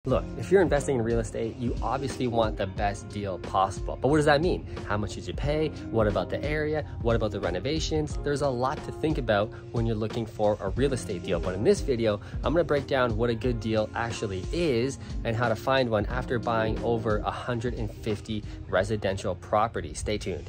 Look, if you're investing in real estate, you obviously want the best deal possible. But what does that mean? How much did you pay? What about the area? What about the renovations? There's a lot to think about when you're looking for a real estate deal. But in this video, I'm gonna break down what a good deal actually is and how to find one after buying over 150 residential properties. Stay tuned.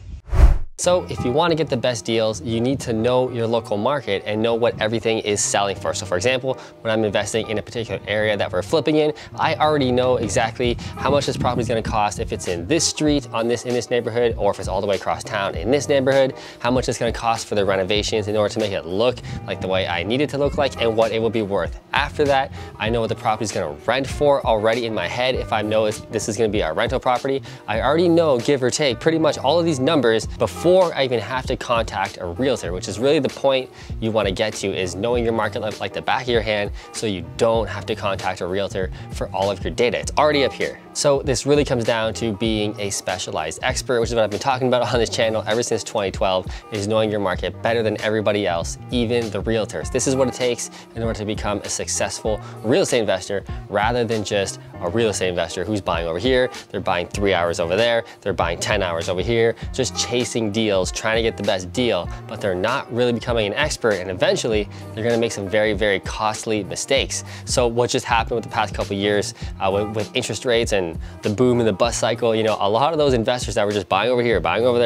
So if you want to get the best deals, you need to know your local market and know what everything is selling for. So for example, when I'm investing in a particular area that we're flipping in, I already know exactly how much this property is going to cost if it's in this street, in this neighborhood, or if it's all the way across town in this neighborhood, how much it's going to cost for the renovations in order to make it look like the way I need it to look like, and what it will be worth. After that, I know what the property is going to rent for already in my head. If I know this is going to be a rental property, I already know, give or take, pretty much all of these numbers before I even have to contact a realtor, which is really the point you want to get to, is knowing your market like the back of your hand so you don't have to contact a realtor for all of your data. It's already up here. So this really comes down to being a specialized expert, which is what I've been talking about on this channel ever since 2012, is knowing your market better than everybody else, even the realtors. This is what it takes in order to become a successful real estate investor, rather than just a real estate investor who's buying over here, they're buying 3 hours over there, they're buying 10 hours over here, just chasing deals, trying to get the best deal, but they're not really becoming an expert, and eventually they're gonna make some very, very costly mistakes. So what just happened with the past couple of years with interest rates and the boom and the bust cycle, you know, a lot of those investors that were just buying over here, buying over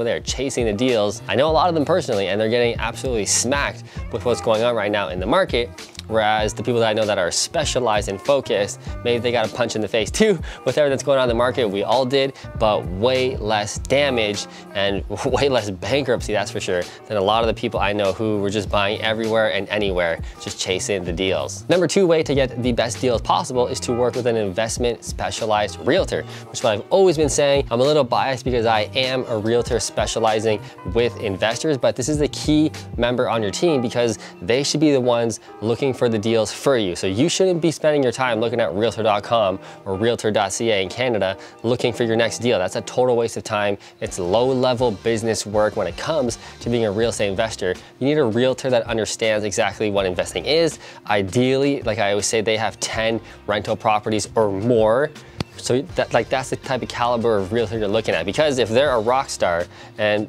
there, chasing the deals, I know a lot of them personally, and they're getting absolutely smacked with what's going on right now in the market. Whereas the people that I know that are specialized and focused, maybe they got a punch in the face too with everything that's going on in the market. We all did, but way less damage and way less bankruptcy, that's for sure, than a lot of the people I know who were just buying everywhere and anywhere, just chasing the deals. Number two way to get the best deals possible is to work with an investment specialized realtor, which is what I've always been saying. I'm a little biased because I am a realtor specializing with investors, but this is the key member on your team because they should be the ones looking for the deals for you. So you shouldn't be spending your time looking at realtor.com or realtor.ca in Canada looking for your next deal. That's a total waste of time. It's low-level business work when it comes to being a real estate investor. You need a realtor that understands exactly what investing is. Ideally, like I always say, they have 10 rental properties or more. So that's the type of caliber of realtor you're looking at, because if they're a rock star, and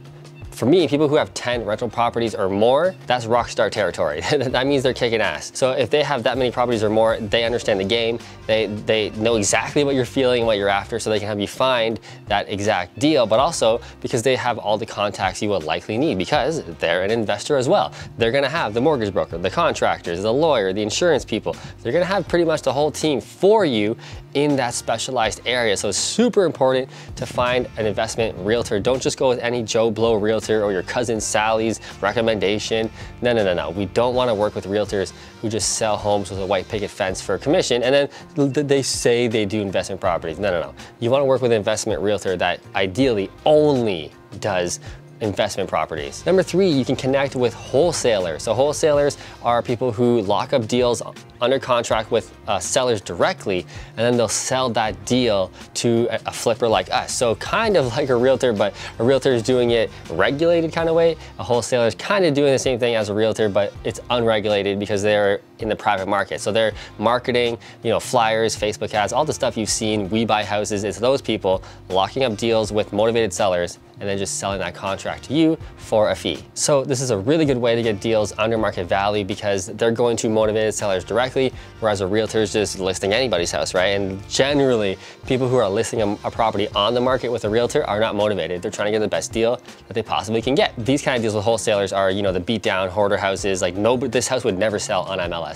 for me, people who have 10 rental properties or more, that's rock star territory. That means they're kicking ass. So if they have that many properties or more, they understand the game. They know exactly what you're feeling and what you're after, so they can help you find that exact deal, but also because they have all the contacts you will likely need, because they're an investor as well. They're gonna have the mortgage broker, the contractors, the lawyer, the insurance people. They're gonna have pretty much the whole team for you in that specialized area. So it's super important to find an investment realtor. Don't just go with any Joe Blow realtor or your cousin Sally's recommendation. No. We don't want to work with realtors who just sell homes with a white picket fence for a commission and then they say they do investment properties. No. You want to work with an investment realtor that ideally only does investment properties. Number three, you can connect with wholesalers. So wholesalers are people who lock up deals under contract with sellers directly, and then they'll sell that deal to a flipper like us. So kind of like a realtor, but a realtor is doing it regulated kind of way. A wholesaler is kind of doing the same thing as a realtor, but it's unregulated because they're in the private market. So they're marketing, you know, flyers, Facebook ads, all the stuff you've seen, We Buy Houses. It's those people locking up deals with motivated sellers and then just selling that contract to you for a fee. So this is a really good way to get deals under market value because they're going to motivated sellers directly, whereas a realtor is just listing anybody's house, right? And generally, people who are listing a property on the market with a realtor are not motivated. They're trying to get the best deal that they possibly can get. These kind of deals with wholesalers are, you know, the beat down hoarder houses, like this house would never sell on MLS.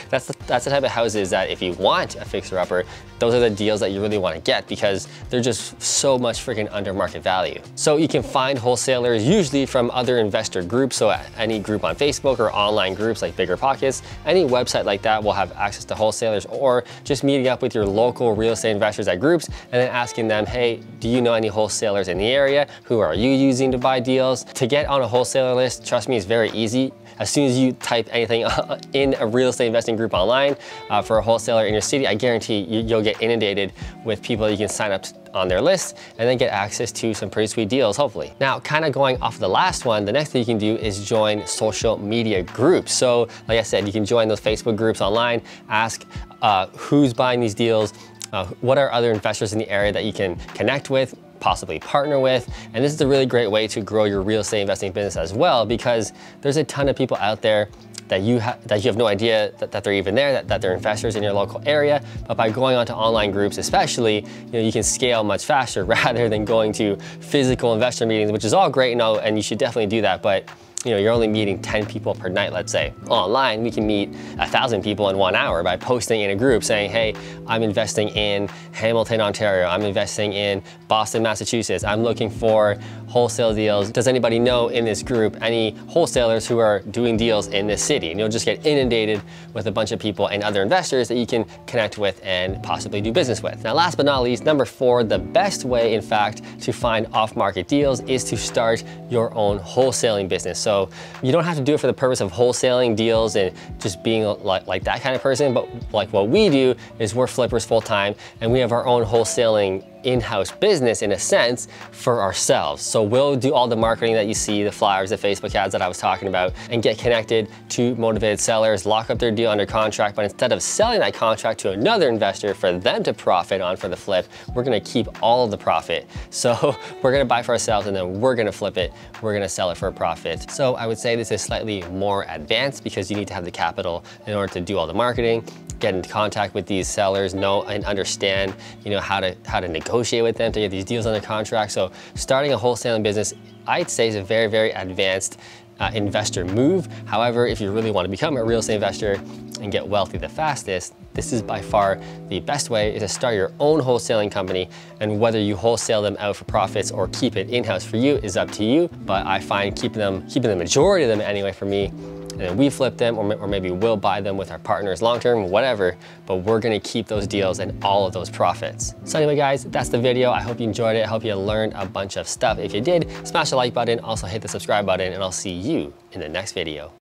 That's the type of houses that if you want a fixer-upper, those are the deals that you really want to get because they're just so much freaking under market value. So you can find wholesalers usually from other investor groups, so any group on Facebook or online groups like Bigger Pockets, any website like that will have access to wholesalers, or just meeting up with your local real estate investors at groups and then asking them, hey, do you know any wholesalers in the area? Who are you using to buy deals? To get on a wholesaler list, trust me, it's very easy. As soon as you type anything in a real estate investing group online for a wholesaler in your city, I guarantee you'll get inundated with people that you can sign up on their list and then get access to some pretty sweet deals, hopefully. Now, kind of going off of the last one, the next thing you can do is join social media groups. So like I said, you can join those Facebook groups online, ask who's buying these deals, what are other investors in the area that you can connect with, possibly partner with. And this is a really great way to grow your real estate investing business as well, because there's a ton of people out there that you have no idea that they're even there, that they're investors in your local area. But by going onto online groups especially, you can scale much faster rather than going to physical investor meetings, which is all great and you should definitely do that. But you're only meeting 10 people per night, let's say. Online, we can meet 1,000 people in 1 hour by posting in a group saying, hey, I'm investing in Hamilton, Ontario. I'm investing in Boston, Massachusetts. I'm looking for wholesale deals. Does anybody know in this group any wholesalers who are doing deals in this city? And you'll just get inundated with a bunch of people and other investors that you can connect with and possibly do business with. Now, last but not least, number 4, the best way, in fact, to find off-market deals is to start your own wholesaling business. So you don't have to do it for the purpose of wholesaling deals and just being like that kind of person, but like what we do is we're flippers full-time and we have our own wholesaling in-house business in a sense for ourselves. So we'll do all the marketing that you see, the flyers, the Facebook ads that I was talking about, and get connected to motivated sellers, lock up their deal under contract. But instead of selling that contract to another investor for them to profit on for the flip, we're gonna keep all of the profit. So we're gonna buy for ourselves and then we're gonna flip it. We're gonna sell it for a profit. So I would say this is slightly more advanced because you need to have the capital in order to do all the marketing, get into contact with these sellers, know and understand, how to negotiate with them to get these deals under contract. So starting a wholesaling business, I'd say, is a very, very advanced investor move. However, if you really want to become a real estate investor and get wealthy the fastest, this is by far the best way, is to start your own wholesaling company. And whether you wholesale them out for profits or keep it in-house for you is up to you. But I find keeping the majority of them anyway for me, and then we flip them, or maybe we'll buy them with our partners long-term, whatever, but we're gonna keep those deals and all of those profits. So anyway, guys, that's the video. I hope you enjoyed it. I hope you learned a bunch of stuff. If you did, smash the like button, also hit the subscribe button, and I'll see you in the next video.